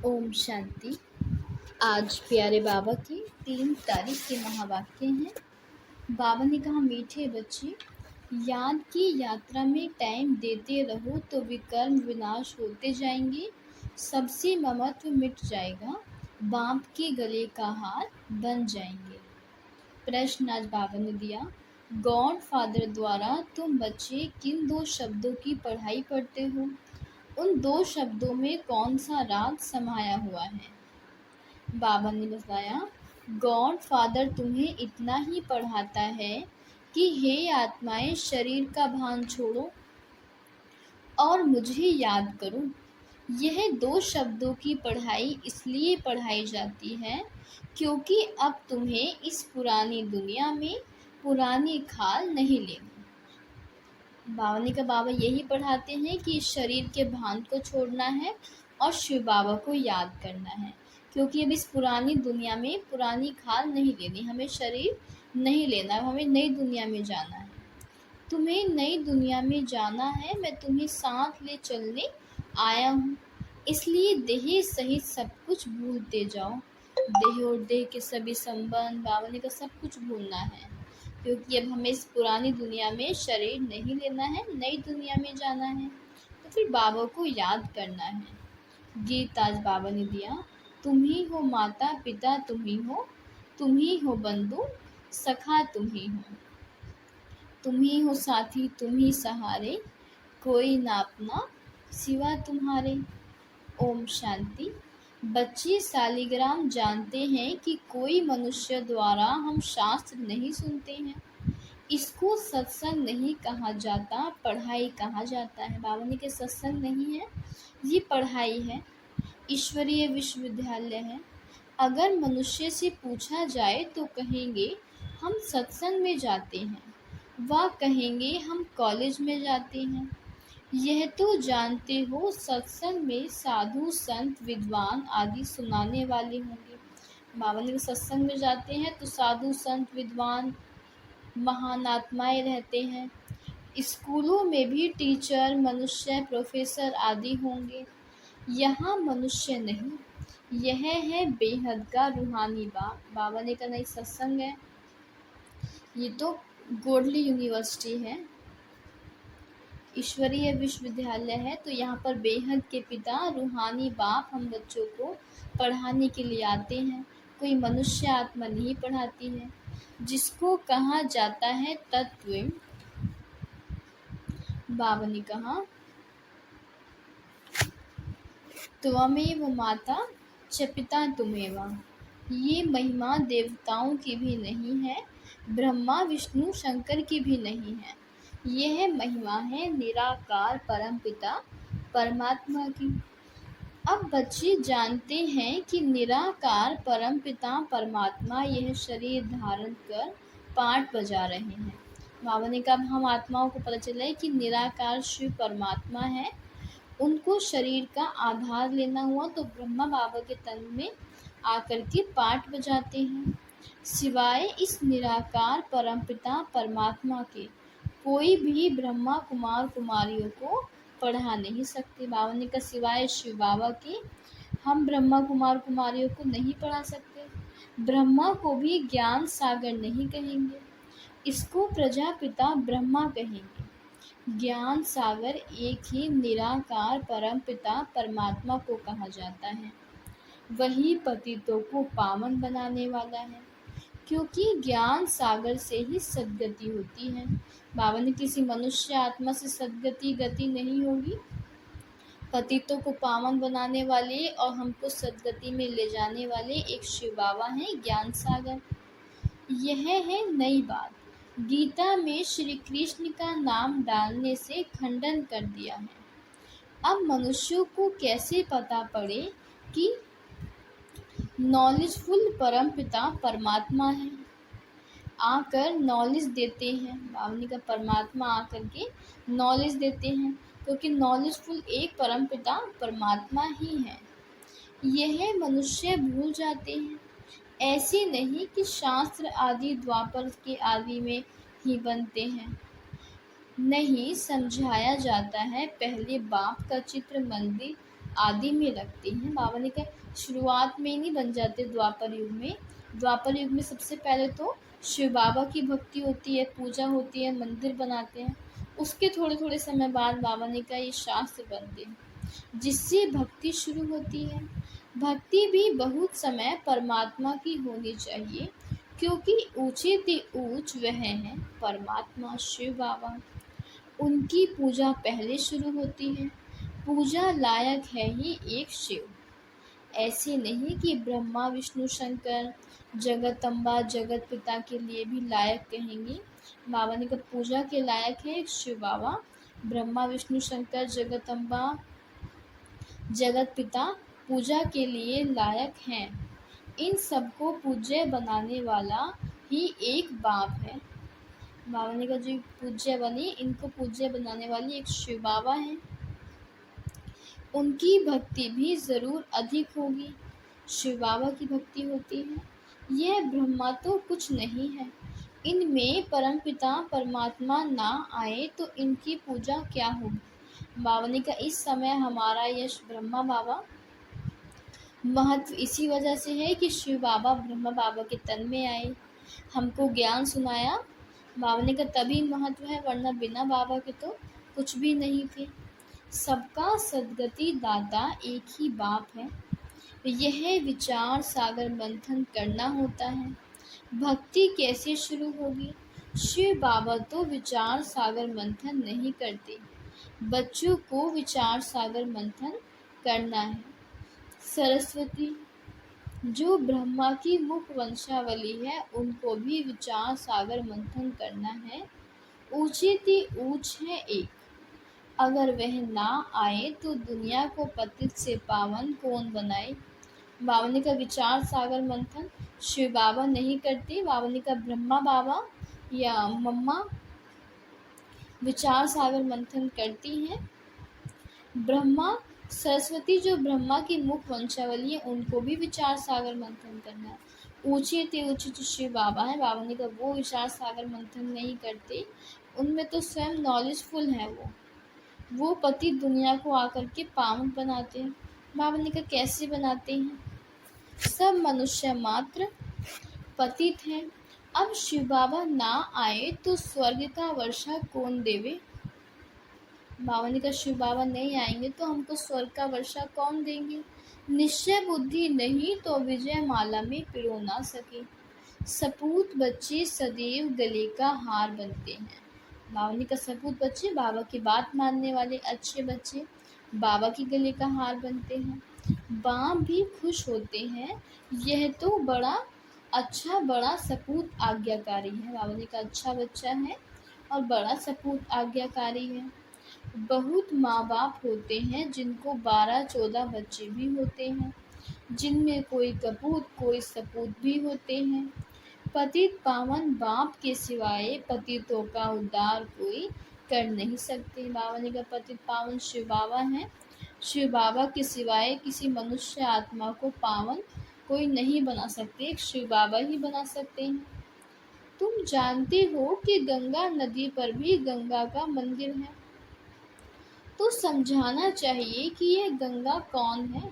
ओम शांति। आज प्यारे बाबा की 3 तारीख के महावाक्य हैं। बाबा ने कहा, मीठे बच्चे, याद की यात्रा में टाइम देते रहो तो विकर्म विनाश होते जाएंगे, सबसे ममत्व मिट जाएगा, बाप के गले का हार बन जाएंगे। प्रश्न आज बाबा ने दिया, गॉड फादर द्वारा तुम बच्चे किन 2 शब्दों की पढ़ाई पढ़ते हो? उन 2 शब्दों में कौन सा राज समाया हुआ है? बाबा ने बताया, गॉड फादर तुम्हें इतना ही पढ़ाता है कि हे आत्माएं, शरीर का भान छोड़ो और मुझे याद करो। यह 2 शब्दों की पढ़ाई इसलिए पढ़ाई जाती है क्योंकि अब तुम्हें इस पुरानी दुनिया में पुरानी खाल नहीं लेनी। बाबा का बाबा यही पढ़ाते हैं कि शरीर के भान को छोड़ना है और शिव बाबा को याद करना है, क्योंकि अब इस पुरानी दुनिया में पुरानी खाल नहीं लेनी, हमें शरीर नहीं लेना, हमें नई दुनिया में जाना है। तुम्हें नई दुनिया में जाना है, मैं तुम्हें साथ ले चलने आया हूँ, इसलिए देह सहित सब कुछ भूलते जाओ। देह और देह के सभी संबंध, बाबा का सब कुछ भूलना है, क्योंकि अब हमें इस पुरानी दुनिया में शरीर नहीं लेना है, नई दुनिया में जाना है। तो फिर बाबा को याद करना है। गीत आज बाबा ने दिया, तुम ही हो माता पिता, तुम ही हो बंधु सखा, तुम ही हो साथी, तुम ही सहारे, कोई ना अपना सिवा तुम्हारे। ओम शांति। बच्चे सालिग्राम जानते हैं कि कोई मनुष्य द्वारा हम शास्त्र नहीं सुनते हैं। इसको सत्संग नहीं कहा जाता, पढ़ाई कहा जाता है। बाबा ने के सत्संग नहीं है, ये पढ़ाई है, ईश्वरीय विश्वविद्यालय है। अगर मनुष्य से पूछा जाए तो कहेंगे हम सत्संग में जाते हैं, वह कहेंगे हम कॉलेज में जाते हैं। यह तो जानते हो, सत्संग में साधु संत विद्वान आदि सुनाने वाले होंगे। बाबा ने सत्संग में जाते हैं तो साधु संत विद्वान महान आत्माएं रहते हैं। स्कूलों में भी टीचर, मनुष्य, प्रोफेसर आदि होंगे। यहाँ मनुष्य नहीं, यह है बेहद का रूहानी बाप। बाबा ने का नई सत्संग है, ये तो गोडली यूनिवर्सिटी है, ईश्वरीय विश्वविद्यालय है। तो यहाँ पर बेहद के पिता रूहानी बाप हम बच्चों को पढ़ाने के लिए आते हैं। कोई मनुष्य आत्मा नहीं पढ़ाती है, जिसको कहा जाता है तत्व। बाबा ने कहा, त्वमेव माता च पिता तुमेव। ये महिमा देवताओं की भी नहीं है, ब्रह्मा विष्णु शंकर की भी नहीं है। यह महिमा है निराकार परमपिता परमात्मा की। अब बच्चे जानते हैं कि निराकार परमपिता परमात्मा यह शरीर धारण कर पाठ बजा रहे हैं। बाबा ने कहा, हम आत्माओं को पता चला है कि निराकार शिव परमात्मा है, उनको शरीर का आधार लेना हुआ तो ब्रह्मा बाबा के तन में आकर के पाठ बजाते हैं। सिवाय इस निराकार परमपिता परमात्मा के कोई भी ब्रह्मा कुमार कुमारियों को पढ़ा नहीं सकते। बाबा ने कहा, सिवाय शिव बाबा के हम ब्रह्मा कुमार कुमारियों को नहीं पढ़ा सकते। ब्रह्मा को भी ज्ञान सागर नहीं कहेंगे, इसको प्रजापिता ब्रह्मा कहेंगे। ज्ञान सागर एक ही निराकार परमपिता परमात्मा को कहा जाता है। वही पतितों को पावन बनाने वाला है, क्योंकि ज्ञान सागर से ही सद्गति होती है। बाबा ने किसी मनुष्य आत्मा से सद्गति गति नहीं होगी। पतितों को पावन बनाने वाले और हमको सद्गति में ले जाने वाले एक शिव बाबा हैं, ज्ञान सागर। यह है नई बात। गीता में श्री कृष्ण का नाम डालने से खंडन कर दिया है। अब मनुष्यों को कैसे पता पड़े कि नॉलेजफुल परमपिता परमात्मा है, आकर नॉलेज देते हैं। बावनी का परमात्मा आकर के नॉलेज देते हैं, क्योंकि नॉलेजफुल एक परमपिता परमात्मा ही है। यह मनुष्य भूल जाते हैं। ऐसे नहीं कि शास्त्र आदि द्वापर के आदि में ही बनते हैं, नहीं, समझाया जाता है। पहले बाप का चित्र मंदिर आदि में रखते हैं। बाबा ने कहा शुरुआत में नहीं बन जाते द्वापर युग में। द्वापर युग में सबसे पहले तो शिव बाबा की भक्ति होती है, पूजा होती है, मंदिर बनाते हैं। उसके थोड़े थोड़े समय बाद बाबा ने कहा ये शास्त्र बनते हैं, जिससे भक्ति शुरू होती है। भक्ति भी बहुत समय परमात्मा की होनी चाहिए, क्योंकि ऊंचे ते ऊंच वह हैं परमात्मा शिव बाबा। उनकी पूजा पहले शुरू होती है। पूजा लायक है ही एक शिव। ऐसे नहीं कि ब्रह्मा विष्णु शंकर जगदम्बा जगत पिता के लिए भी लायक कहेंगे। बाबा ने कहा पूजा के लायक है एक शिव बाबा। ब्रह्मा विष्णु शंकर जगदम्बा जगत पिता पूजा के लिए लायक हैं। इन सबको पूज्य बनाने वाला ही एक बाप है। बाबा ने कहा जो पूज्य बने, इनको पूज्य बनाने वाली एक शिव बाबा है। उनकी भक्ति भी ज़रूर अधिक होगी। शिव बाबा की भक्ति होती है। यह ब्रह्मा तो कुछ नहीं है। इनमें परमपिता परमात्मा ना आए तो इनकी पूजा क्या होगी। बाबा ने कहा इस समय हमारा यश ब्रह्मा बाबा महत्व इसी वजह से है कि शिव बाबा ब्रह्मा बाबा के तन में आए, हमको ज्ञान सुनाया। बाबा ने कहा तभी महत्व है, वरना बिना बाबा के तो कुछ भी नहीं थे। सबका सद्गति दाता एक ही बाप है। यह विचार सागर मंथन करना होता है। भक्ति कैसे शुरू होगी। शिव बाबा तो विचार सागर मंथन नहीं करते, बच्चों को विचार सागर मंथन करना है। सरस्वती जो ब्रह्मा की मुख वंशावली है, उनको भी विचार सागर मंथन करना है। ऊंचे ते ऊंच है एक, अगर वह ना आए तो दुनिया को पतित से पावन कौन बनाए। बाबा ने का विचार सागर मंथन शिव बाबा नहीं करते। बाबा ने का ब्रह्मा बाबा या मम्मा विचार सागर मंथन करती हैं। ब्रह्मा सरस्वती जो ब्रह्मा की मुख वंशावली है, उनको भी विचार सागर मंथन करना है। ऊंचे ते ऊंचे जो शिव बाबा है, बाबा ने कहा वो विचार सागर मंथन नहीं करते, उनमें तो स्वयं नॉलेजफुल है। वो पति दुनिया को आकर के पावन बनाते हैं। बाबा ने कहा कैसे बनाते हैं। सब मनुष्य मात्र पतित हैं। अब शिव बाबा ना आए तो स्वर्ग का वर्षा कौन देवे। बाबा ने कहा शिव बाबा नहीं आएंगे तो हमको स्वर्ग का वर्षा कौन देंगे। निश्चय बुद्धि नहीं तो विजय माला में पिरो ना सके। सपूत बच्चे सदैव गले का हार बनते हैं। बाबा ने कहा सपूत बच्चे बाबा की बात मानने वाले अच्छे बच्चे बाबा की गले का हार बनते हैं। बाप भी खुश होते हैं। यह तो बड़ा अच्छा बड़ा सपूत आज्ञाकारी है। बाबा ने कहा अच्छा बच्चा है और बड़ा सपूत आज्ञाकारी है। बहुत माँ बाप होते हैं जिनको 12-14 बच्चे भी होते हैं, जिनमें कोई कपूत कोई सपूत भी होते हैं। पतित पावन बाप के सिवाय पतितों का उद्धार कोई कर नहीं सकते। बाबा ने कहा पतित पावन शिव बाबा हैं। शिव बाबा के सिवाय किसी मनुष्य आत्मा को पावन कोई नहीं बना सकते, एक शिव बाबा ही बना सकते हैं। तुम जानते हो कि गंगा नदी पर भी गंगा का मंदिर है, तो समझाना चाहिए कि यह गंगा कौन है।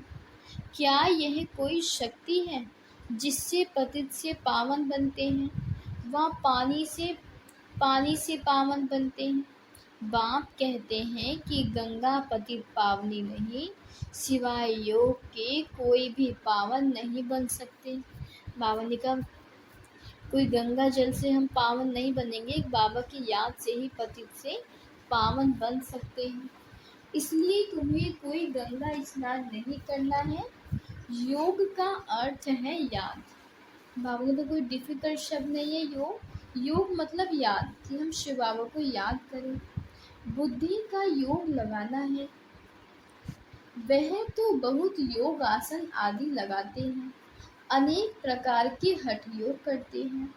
क्या यह कोई शक्ति है जिससे पतित से पावन बनते हैं। वह पानी से पावन बनते हैं। बाप कहते हैं कि गंगा पतित पावनी नहीं, सिवाय योग के कोई भी पावन नहीं बन सकते। बाबा ने कहा कोई गंगा जल से हम पावन नहीं बनेंगे, एक बाबा की याद से ही पतित से पावन बन सकते हैं। इसलिए तुम्हें कोई गंगा स्नान नहीं करना है। योग का अर्थ है याद। बाबा ने तो कोई डिफिकल्ट शब्द नहीं है योग। योग मतलब याद, कि हम शिव बाबा को याद करें। बुद्धि का योग लगाना है। वह तो बहुत योग आसन आदि लगाते हैं, अनेक प्रकार के हठ योग करते हैं।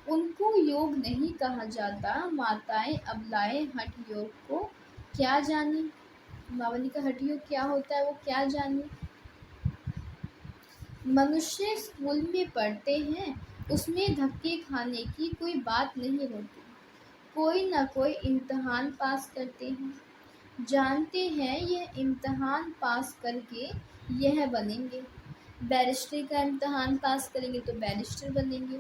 उनको योग नहीं कहा जाता। माताएं अबलाएं हठ योग को क्या जाने। बाबा ने कहा हठ योग क्या होता है वो क्या जाने। मनुष्य स्कूल में पढ़ते हैं, उसमें धक्के खाने की कोई बात नहीं होती। कोई ना कोई इम्तिहान पास करते हैं। जानते हैं यह इम्तहान पास करके यह बनेंगे। बैरिस्ट्री का इम्तहान पास करेंगे तो बैरिस्टर बनेंगे।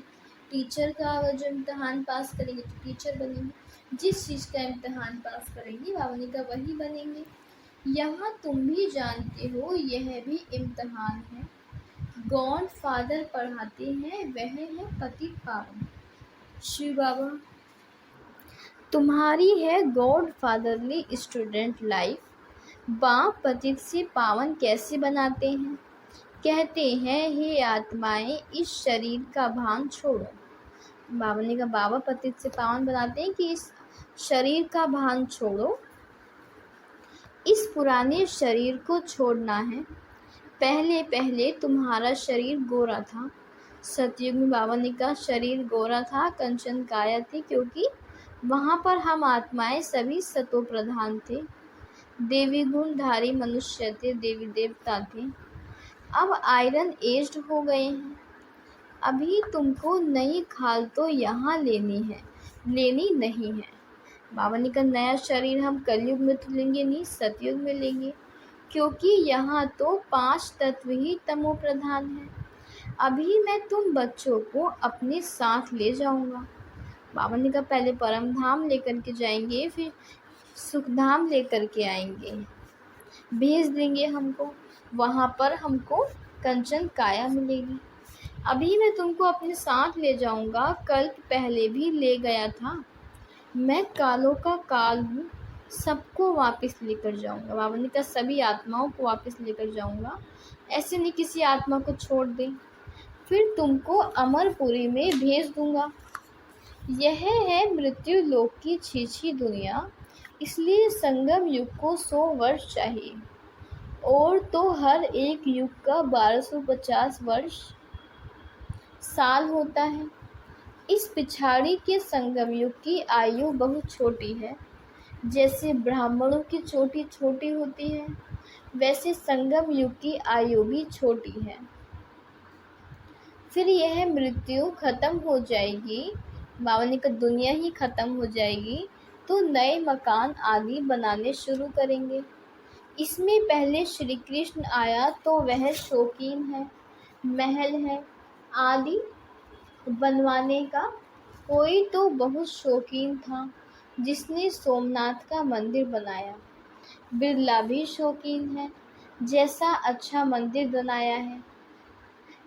टीचर का जो इम्तहान पास करेंगे तो टीचर बनेंगे। जिस चीज़ का इम्तहान पास करेंगे बावनी का वही बनेंगे। यहाँ तुम भी जानते हो यह भी इम्तहान है। गॉड फादर पढ़ाते हैं वह है पतित पावन। शिव बाबा तुम्हारी है गॉड फादरली स्टूडेंट लाइफ। बाप पतित से पावन कैसे बनाते हैं? कहते हैं हे आत्माएं इस शरीर का भान छोड़ो। बाबा ने कहा बाबा पतित से पावन बनाते हैं कि इस शरीर का भान छोड़ो, इस पुराने शरीर को छोड़ना है। पहले पहले तुम्हारा शरीर गोरा था। सतयुग में बाबा ने कहा शरीर गोरा था, कंचन काया थी, क्योंकि वहाँ पर हम आत्माएं सभी सतो प्रधान थे, देवी गुणधारी मनुष्य थे, देवी देवता थे। अब आयरन एज्ड हो गए हैं। अभी तुमको नई खाल तो यहाँ लेनी नहीं है। बाबा ने कहा नया शरीर हम कलयुग में तो लेंगे नहीं, सतयुग में लेंगे, क्योंकि यहाँ तो 5 तत्व ही तमो प्रधान है। अभी मैं तुम बच्चों को अपने साथ ले जाऊंगा। बाबा ने कहा पहले परम धाम लेकर के जाएंगे, फिर सुखधाम लेकर के आएंगे, भेज देंगे हमको, वहाँ पर हमको कंचन काया मिलेगी। अभी मैं तुमको अपने साथ ले जाऊंगा, कल्प पहले भी ले गया था। मैं कालों का काल हूँ, सबको वापस लेकर जाऊंगा। बाबा ने कहा सभी आत्माओं को वापस लेकर जाऊंगा, ऐसे नहीं किसी आत्मा को छोड़ दे। फिर तुमको अमरपुरी में भेज दूंगा। यह है मृत्यु लोक की छीछी दुनिया, इसलिए संगम युग को 100 वर्ष चाहिए, और तो हर एक युग का 1250 वर्ष साल होता है। इस पिछाड़ी के संगम युग की आयु बहुत छोटी है। जैसे ब्राह्मणों की चोटी छोटी होती है, वैसे संगम युग की आयु भी छोटी है। फिर यह मृत्यु खत्म हो जाएगी, बाबा ने कहा दुनिया ही खत्म हो जाएगी, तो नए मकान आदि बनाने शुरू करेंगे। इसमें पहले श्री कृष्ण आया तो वह शौकीन है, महल है आदि बनवाने का। कोई तो बहुत शौकीन था जिसने सोमनाथ का मंदिर बनाया। बिरला भी शौकीन है, जैसा अच्छा मंदिर बनाया है।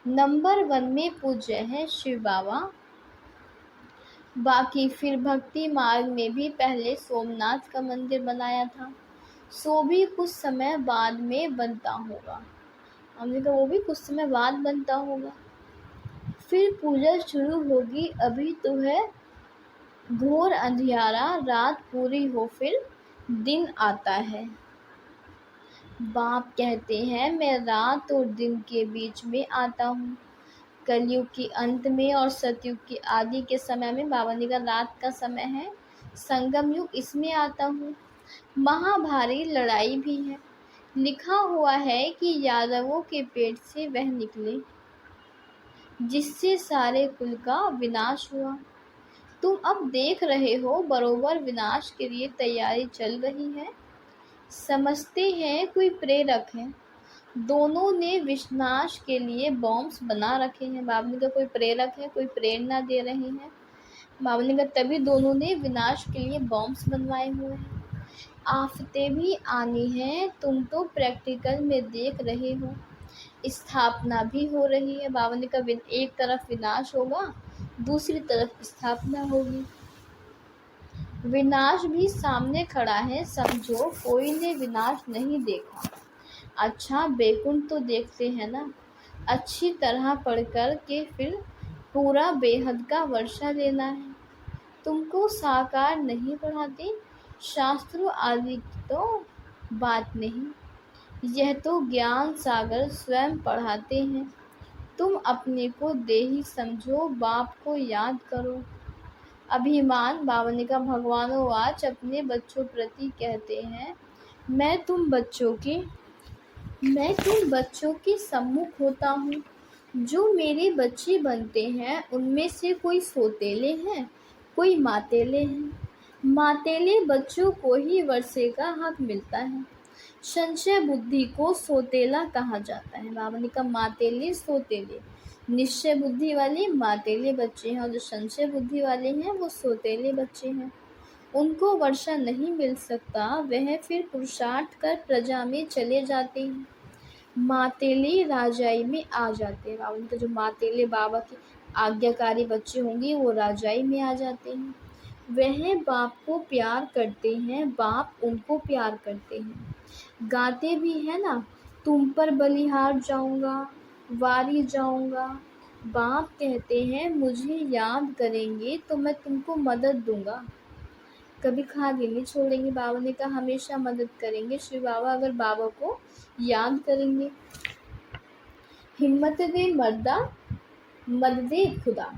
नंबर 1 में पूज्य है शिव बाबा। बाकी फिर भक्ति मार्ग में भी पहले सोमनाथ का मंदिर बनाया था, सो भी कुछ समय बाद में बनता होगा। हमने कहा वो भी कुछ समय बाद बनता होगा। फिर पूजा शुरू होगी, अभी तो है घोर अंधियारा, रात पूरी हो फिर दिन आता है। बाप कहते हैं मैं रात और दिन के बीच में आता हूँ। कलयुग के अंत में और सतयुग के आदि के समय में बाबा ने कहा रात का समय है, संगम युग, इसमें आता हूँ। महाभारी लड़ाई भी है। लिखा हुआ है कि यादवों के पेट से वह निकले जिससे सारे कुल का विनाश हुआ। तुम अब देख रहे हो बरोबर विनाश के लिए तैयारी चल रही है। समझते हैं कोई प्रेरक है, दोनों ने विनाश के लिए बॉम्ब्स बना रखे हैं। बाबा ने कहा कोई प्रेरक है, कोई प्रेरणा दे रहे हैं। बाबा ने कहा तभी दोनों ने विनाश के लिए बॉम्ब्स बनवाए हुए हैं। आफतें भी आनी हैं, तुम तो प्रैक्टिकल में देख रहे हो। स्थापना भी हो रही है। बाबा ने कहा एक तरफ विनाश होगा, दूसरी तरफ स्थापना होगी। विनाश भी सामने खड़ा है, समझो कोई ने विनाश नहीं देखा। अच्छा बैकुंठ तो देखते हैं ना, अच्छी तरह पढ़ कर के फिर पूरा बेहद का वर्षा लेना है। तुमको साकार नहीं पढ़ाते, शास्त्रों आदि की तो बात नहीं, यह तो ज्ञान सागर स्वयं पढ़ाते हैं। तुम अपने को देही समझो, बाप को याद करो। अभिमान बाबा ने कहा भगवानों आज अपने बच्चों प्रति कहते हैं मैं तुम बच्चों के सम्मुख होता हूँ। जो मेरे बच्चे बनते हैं उनमें से कोई सोतेले हैं, कोई मातेले हैं। मातेले बच्चों को ही वर्षे का हक मिलता है। संशय बुद्धि को सोतेला कहा जाता है। बाबा ने कहा मातेले सोतेले, निश्चय बुद्धि वाले मातेले बच्चे हैं और जो संशय बुद्धि वाले हैं वो सोतेले बच्चे हैं। उनको वर्षा नहीं मिल सकता, वह फिर पुरुषार्थ कर प्रजा में चले जाते हैं, मातेले राजाई में आ जाते हैं। बाबा ने कहा जो मातेले बाबा के आज्ञाकारी बच्चे होंगे वो राजाई में आ जाते हैं। वह बाप को प्यार करते हैं, बाप उनको प्यार करते हैं। गाते भी है ना, तुम पर बलिहार जाऊंगा, वारी जाऊंगा। बाप कहते हैं मुझे याद करेंगे तो मैं तुमको मदद दूंगा, कभी खाली नहीं छोड़ेंगे। बाबा ने कहा हमेशा मदद करेंगे श्री बाबा अगर बाबा को याद करेंगे। हिम्मत दे मर्दा, मददे खुदा।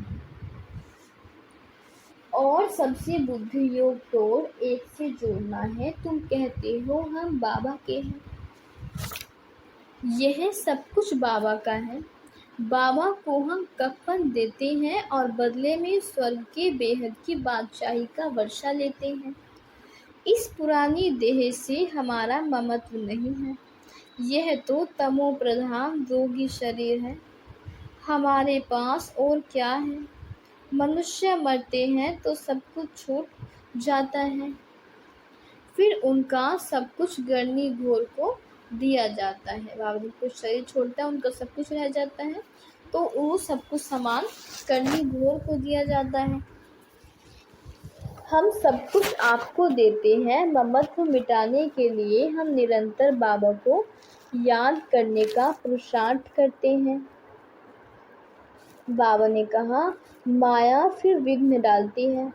और सबसे बुद्धि योग तोड़ एक से जोड़ना है। तुम कहते हो हम बाबा के हैं, यह सब कुछ बाबा का है। बाबा को हम कफन देते हैं और बदले में स्वर्ग के बेहद की बादशाही का वर्षा लेते हैं। इस पुरानी देह से हमारा ममत्व नहीं है, यह तो तमो प्रधान रोगी शरीर है। हमारे पास और क्या है? मनुष्य मरते हैं तो सब कुछ छूट जाता है, फिर उनका सब कुछ गरनी घोर को दिया जाता है। बाबा जी कुछ शरीर छोड़ता है, उनका सब कुछ रह जाता है तो वो सब कुछ सामान करनी घोर को दिया जाता है। हम सब कुछ आपको देते हैं, ममत्व मिटाने के लिए हम निरंतर बाबा को याद करने का पुरुषार्थ करते हैं। बाबा ने कहा माया फिर विघ्न डालती है।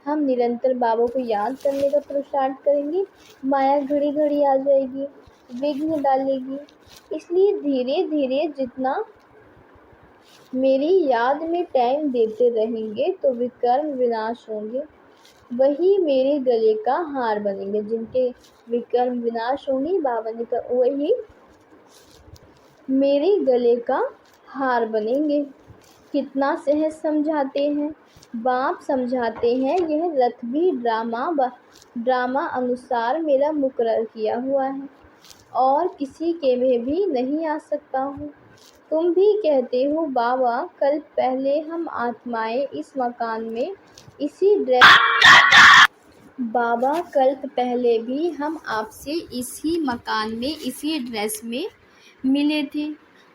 हम निरंतर बाबा को याद करने का पुरुषार्थ करेंगे, माया घड़ी घड़ी आ जाएगी, विघ्न डालेगी। इसलिए धीरे धीरे जितना मेरी याद में टाइम देते रहेंगे तो विकर्म विनाश होंगे, वही मेरे गले का हार बनेंगे। जिनके विकर्म विनाश होंगे, बाबा ने कहा वही मेरे गले का हार बनेंगे। कितना सहज समझाते हैं बाप, समझाते हैं यह रथ भी ड्रामा अनुसार मेरा मुकर्रर किया हुआ है और किसी के में भी नहीं आ सकता हूँ। तुम भी कहते हो बाबा कल पहले हम आत्माएं इस मकान में इसी ड्रेस बाबा कल्प पहले भी हम आपसे इसी मकान में इसी ड्रेस में मिले थे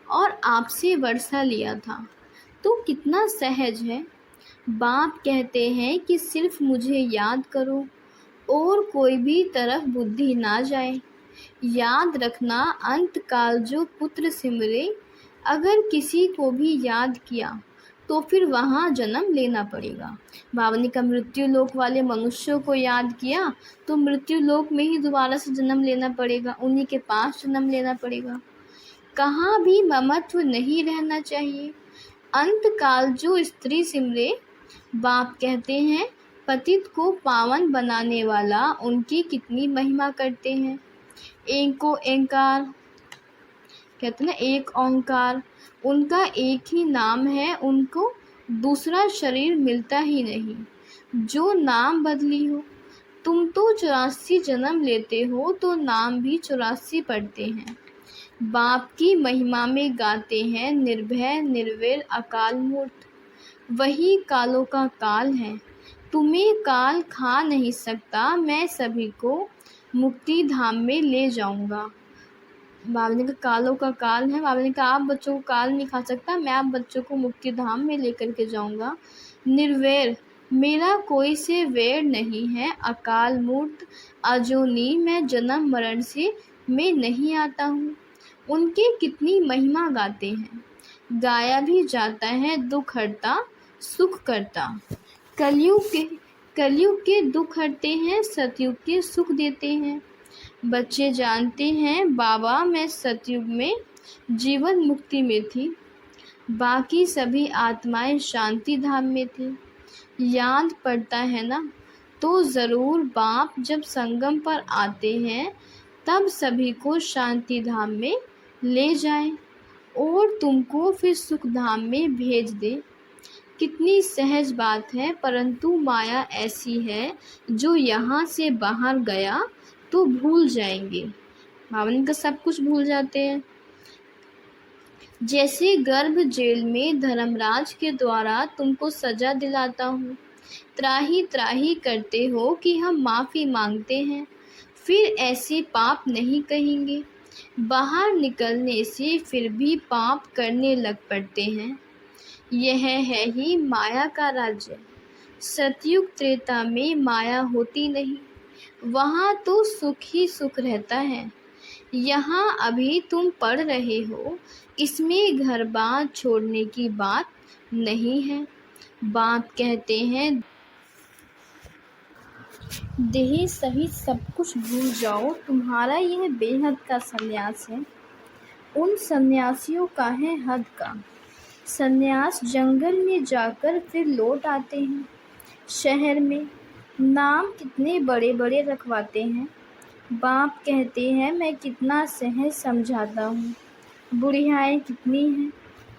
और आपसे वर्षा लिया था, तो कितना सहज है। बाप कहते हैं कि सिर्फ मुझे याद करो और कोई भी तरफ बुद्धि ना जाए। याद रखना अंत काल जो पुत्र सिमरे, अगर किसी को भी याद किया तो फिर वहाँ जन्म लेना पड़ेगा। बाबा ने कहा मृत्यु लोक वाले मनुष्यों को याद किया तो मृत्यु लोक में ही दोबारा से जन्म लेना पड़ेगा, उन्हीं के पास जन्म लेना पड़ेगा। कहाँ भी ममत्व नहीं रहना चाहिए। अंत काल जो स्त्री सिमरे, बाप कहते हैं पतित को पावन बनाने वाला उनकी कितनी महिमा करते हैं। एक ओंकार कहते ना, एक ओंकार, उनका एक ही नाम है, उनको दूसरा शरीर मिलता ही नहीं। जो नाम बदली हो, तुम तो 84 जन्म लेते हो तो नाम भी 84 पढ़ते हैं। बाप की महिमा में गाते हैं निर्भय निर्वीर अकाल मूर्त, वही कालों का काल है, तुम्हें काल खा नहीं सकता, मैं सभी को मुक्ति धाम में ले जाऊंगा। बाबा ने कहा कालों का काल है, बाबा ने कहा आप बच्चों को काल नहीं खा सकता, मैं आप बच्चों को मुक्ति धाम में लेकर के जाऊंगा। निर्वैर, मेरा कोई से वैर नहीं है, अकाल मूर्त अजोनी, मैं जन्म मरण से मैं नहीं आता हूँ। उनके कितनी महिमा गाते हैं, गाया भी जाता है दुख हरता सुख करता। कलयुग के दुख हरते हैं, सतयुग के सुख देते हैं। बच्चे जानते हैं बाबा मैं सतयुग में जीवन मुक्ति में थी, बाकी सभी आत्माएं शांति धाम में थी। याद पड़ता है ना, तो ज़रूर बाप जब संगम पर आते हैं तब सभी को शांति धाम में ले जाएं और तुमको फिर सुख धाम में भेज दे। कितनी सहज बात है, परंतु माया ऐसी है जो यहाँ से बाहर गया तो भूल जाएंगे। भावन का सब कुछ भूल जाते हैं। जैसे गर्भ जेल में धर्मराज के द्वारा तुमको सजा दिलाता हूँ, त्राही त्राही करते हो कि हम माफ़ी मांगते हैं, फिर ऐसे पाप नहीं कहेंगे। बाहर निकलने से फिर भी पाप करने लग पड़ते हैं। यह है ही माया का राज्य। सतयुग त्रेता में माया होती नहीं, वहाँ तो सुख ही सुख रहता है। यहाँ अभी तुम पढ़ रहे हो, इसमें घर बार छोड़ने की बात नहीं है। बाप कहते हैं देह सहित सब कुछ भूल जाओ, तुम्हारा यह बेहद का सन्यास है। उन सन्यासियों का है हद का सन्यास, जंगल में जाकर फिर लौट आते हैं। शहर में नाम कितने बड़े बड़े रखवाते हैं। बाप कहते हैं मैं कितना सहज समझाता हूँ। बुढ़ियाएँ कितनी हैं,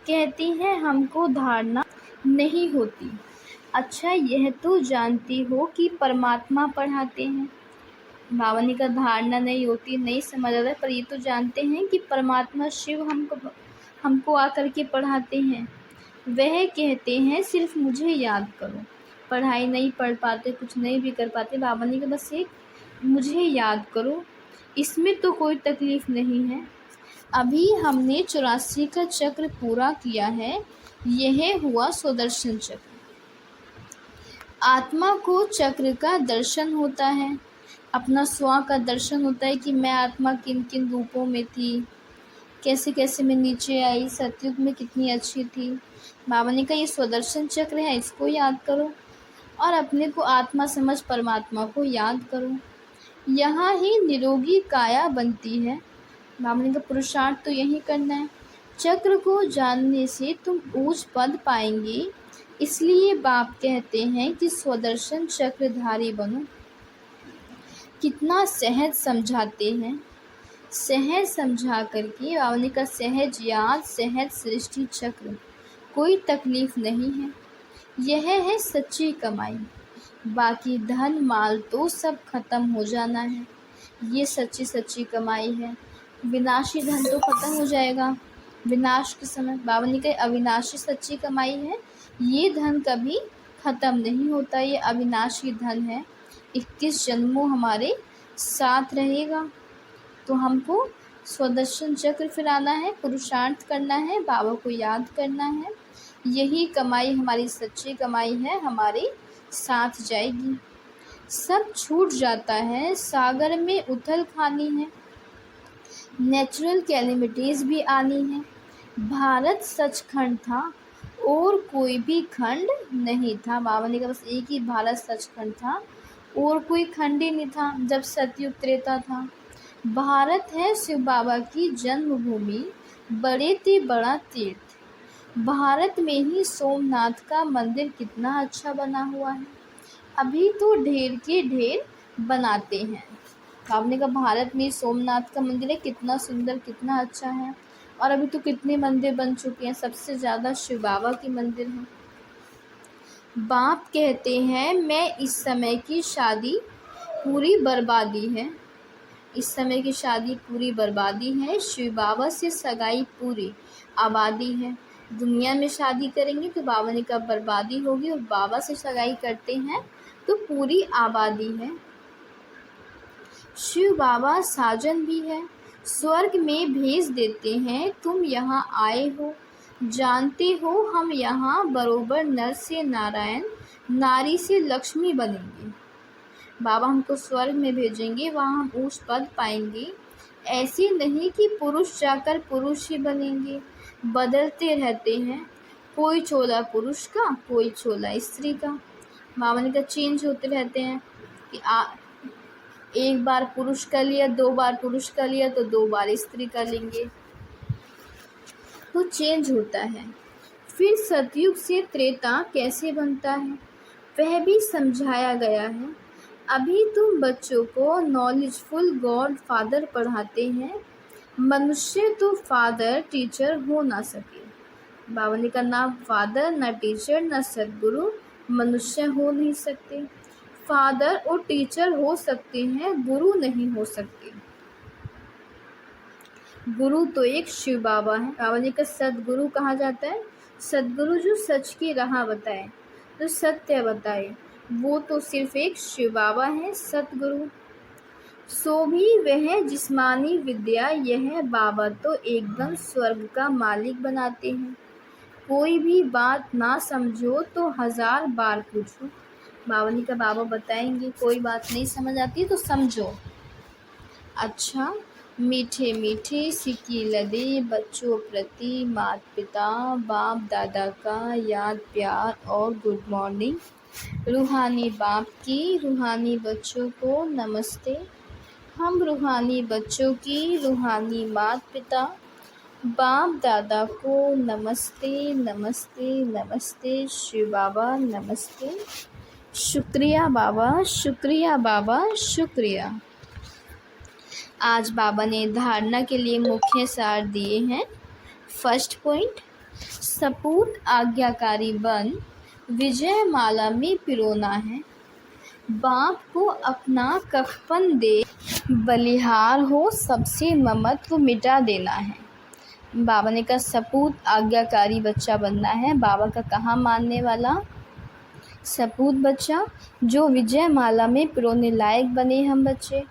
कहती हैं हमको धारणा नहीं होती। अच्छा यह तो जानती हो कि परमात्मा पढ़ाते हैं। भावनी का धारणा नहीं होती, नहीं समझ आता, पर ये तो जानते हैं कि परमात्मा शिव हमको आकर के पढ़ाते हैं। वह कहते हैं सिर्फ मुझे याद करो। पढ़ाई नहीं पढ़ पाते, कुछ नहीं भी कर पाते, भावनी का बस एक मुझे याद करो, इसमें तो कोई तकलीफ़ नहीं है। अभी हमने 84 का चक्र पूरा किया है, यह हुआ सुदर्शन चक्र। आत्मा को चक्र का दर्शन होता है, अपना स्व का दर्शन होता है कि मैं आत्मा किन किन रूपों में थी, कैसे कैसे मैं नीचे आई, सतयुग में कितनी अच्छी थी। भावनी का ये स्वदर्शन चक्र है, इसको याद करो और अपने को आत्मा समझ परमात्मा को याद करो। यहाँ ही निरोगी काया बनती है। भावनी का पुरुषार्थ तो यही करना है। चक्र को जानने से तुम ऊंच पद पाएंगे, इसलिए बाप कहते हैं कि स्वदर्शन चक्रधारी बनो। कितना सहज समझाते हैं, सहज समझा करके भावनी का सहज याद, सहज सृष्टि चक्र, कोई तकलीफ नहीं है। यह है सच्ची कमाई। बाकी धन माल तो सब खत्म हो जाना है, ये सच्ची सच्ची कमाई है। विनाशी धन तो खत्म हो जाएगा विनाश के समय। भावनी का अविनाशी सच्ची कमाई है, ये धन कभी खत्म नहीं होता, ये अविनाशी धन है। 21 जन्मों हमारे साथ रहेगा। तो हमको स्वदर्शन चक्र फिराना है, पुरुषार्थ करना है, बाबा को याद करना है। यही कमाई हमारी सच्ची कमाई है, हमारे साथ जाएगी। सब छूट जाता है, सागर में उथल खानी है, नेचुरल कैलेमिटीज़ भी आनी है। भारत सचखंड था और कोई भी खंड नहीं था। बाबा ने कहा बस एक ही भारत सचखंड था और कोई खंड ही नहीं था जब सतयुग त्रेता था। भारत है शिव बाबा की जन्मभूमि, बड़े ते बड़ा तीर्थ। भारत में ही सोमनाथ का मंदिर कितना अच्छा बना हुआ है, अभी तो ढेर के ढेर बनाते हैं। आपने कहा भारत में सोमनाथ का मंदिर है, कितना सुंदर, कितना अच्छा है। और अभी तो कितने मंदिर बन चुके हैं, सबसे ज़्यादा शिव बाबा के मंदिर हैं। बाप कहते हैं मैं इस समय की शादी पूरी बर्बादी है, इस समय की शादी पूरी बर्बादी है। शिव बाबा से सगाई पूरी आबादी है। दुनिया में शादी करेंगे तो बाबा ने कहा बर्बादी होगी, और बाबा से सगाई करते हैं तो पूरी आबादी है। शिव बाबा साजन भी है, स्वर्ग में भेज देते हैं। तुम यहाँ आए हो, जानते हो हम यहाँ बरोबर नर से नारायण, नारी से लक्ष्मी बनेंगे। बाबा हमको स्वर्ग में भेजेंगे, वहाँ हम ऊंच पद पाएंगे। ऐसे नहीं कि पुरुष जाकर पुरुष ही बनेंगे, बदलते रहते हैं, कोई चोला पुरुष का, कोई चोला स्त्री का। बाबा ने कहा चेंज होते रहते हैं कि एक बार पुरुष का लिया, 2 बार पुरुष का लिया तो 2 बार स्त्री का लेंगे, तो चेंज होता है। फिर सतयुग से त्रेता कैसे बनता है वह भी समझाया गया है। अभी तुम बच्चों को नॉलेजफुल गॉड फादर पढ़ाते हैं, मनुष्य तो फादर टीचर हो ना सके। बाबा ने कहा ना फादर, ना टीचर, ना सदगुरु मनुष्य हो नहीं सकते। फादर और टीचर हो सकते हैं, गुरु नहीं हो सकते। गुरु तो एक शिव बाबा है। बाबा ने कहा सदगुरु कहा जाता है, सदगुरु जो सच की राह बताए, जो सत्य बताए, वो तो सिर्फ एक शिव बाबा है, सतगुरु। सो भी वह जिस्मानी विद्या, यह बाबा तो एकदम स्वर्ग का मालिक बनाते हैं। कोई भी बात ना समझो तो 1000 बार पूछो। बाबा ने कहा बाबा बताएंगे, कोई बात नहीं समझ आती तो समझो। अच्छा, मीठे मीठे सिक्के लदे बच्चों प्रति माता पिता बाप दादा का याद प्यार और गुड मॉर्निंग। रूहानी बाप की रूहानी बच्चों को नमस्ते। हम रूहानी बच्चों की रूहानी माता पिता बाप दादा को नमस्ते नमस्ते नमस्ते। शिव बाबा नमस्ते। शुक्रिया बाबा, शुक्रिया बाबा, शुक्रिया। आज बाबा ने धारणा के लिए मुख्य सार दिए हैं। फर्स्ट पॉइंट, सपूत आज्ञाकारी बन विजय माला में पिरोना है। बाप को अपना कफन दे बलिहार हो सबसे ममत्व मिटा देना है। बाबा ने कहा सपूत आज्ञाकारी बच्चा बनना है। बाबा का कहाँ मानने वाला? सपूत बच्चा जो विजय माला में पिरोने लायक बने हम बच्चे।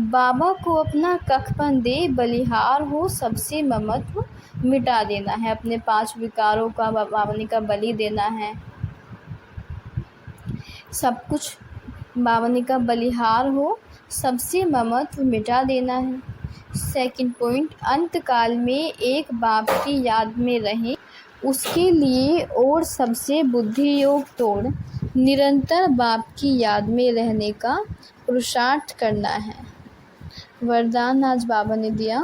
बाबा को अपना कफन दे बलिहार हो सबसे ममत्व मिटा देना है। अपने 5 विकारों का बाबा ने का बलि देना है। सब कुछ बाबा ने का बलिहार हो सबसे ममत्व मिटा देना है। सेकंड पॉइंट, अंतकाल में एक बाप की याद में रहें, उसके लिए और सबसे बुद्धि योग तोड़ निरंतर बाप की याद में रहने का पुरुषार्थ करना है। वरदान आज बाबा ने दिया,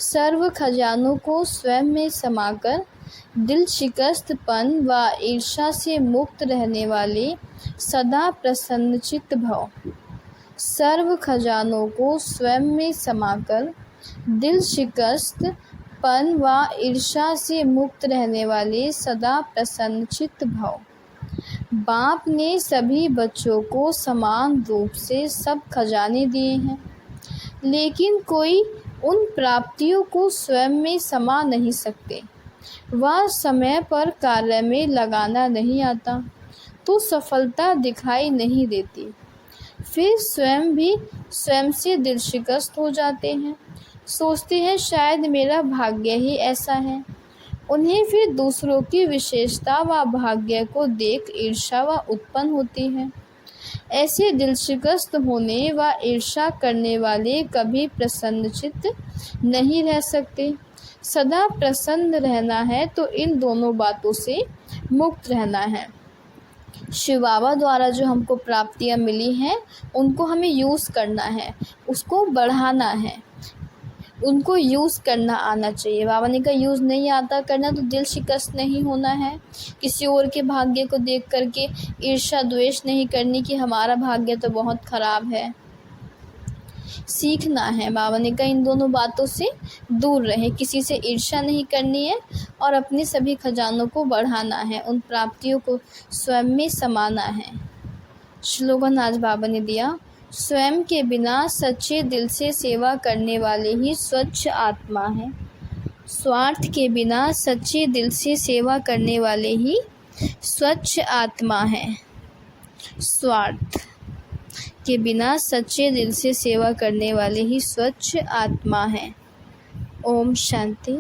सर्व खजानों को स्वयं में समाकर दिल शिकस्तपन व ईर्ष्या से मुक्त रहने वाले सदा प्रसन्नचित्त भव। सर्व खजानों को स्वयं में समाकर दिल शिकस्तपन व ईर्ष्या से मुक्त रहने वाले सदा प्रसन्नचित्त भव। बाप ने सभी बच्चों को समान रूप से सब खजाने दिए हैं, लेकिन कोई उन प्राप्तियों को स्वयं में समा नहीं सकते। वह समय पर कार्य में लगाना नहीं आता तो सफलता दिखाई नहीं देती। फिर स्वयं भी स्वयं से दिल शिकस्त हो जाते हैं, सोचते हैं शायद मेरा भाग्य ही ऐसा है। उन्हें फिर दूसरों की विशेषता व भाग्य को देख ईर्ष्या व उत्पन्न होती है। ऐसे दिल शिकस्त होने व ईर्ष्या करने वाले कभी प्रसन्नचित्त नहीं रह सकते। सदा प्रसन्न रहना है तो इन दोनों बातों से मुक्त रहना है। शिव बाबा द्वारा जो हमको प्राप्तियां मिली हैं उनको हमें यूज़ करना है, उसको बढ़ाना है, उनको यूज़ करना आना चाहिए। बाबा ने कहा यूज़ नहीं आता करना तो दिल शिकस्त नहीं होना है। किसी और के भाग्य को देख करके ईर्ष्या द्वेष नहीं करनी कि हमारा भाग्य तो बहुत ख़राब है। सीखना है। बाबा ने कहा इन दोनों बातों से दूर रहे, किसी से ईर्ष्या नहीं करनी है और अपने सभी खजानों को बढ़ाना है, उन प्राप्तियों को स्वयं में समाना है। श्लोगन आज बाबा ने दिया, स्वयं के बिना सच्चे दिल से सेवा करने वाले ही स्वच्छ आत्मा हैं। स्वार्थ के बिना सच्चे दिल से सेवा करने वाले ही स्वच्छ आत्मा हैं। स्वार्थ के बिना सच्चे दिल से सेवा करने वाले ही स्वच्छ आत्मा हैं। ओम शांति।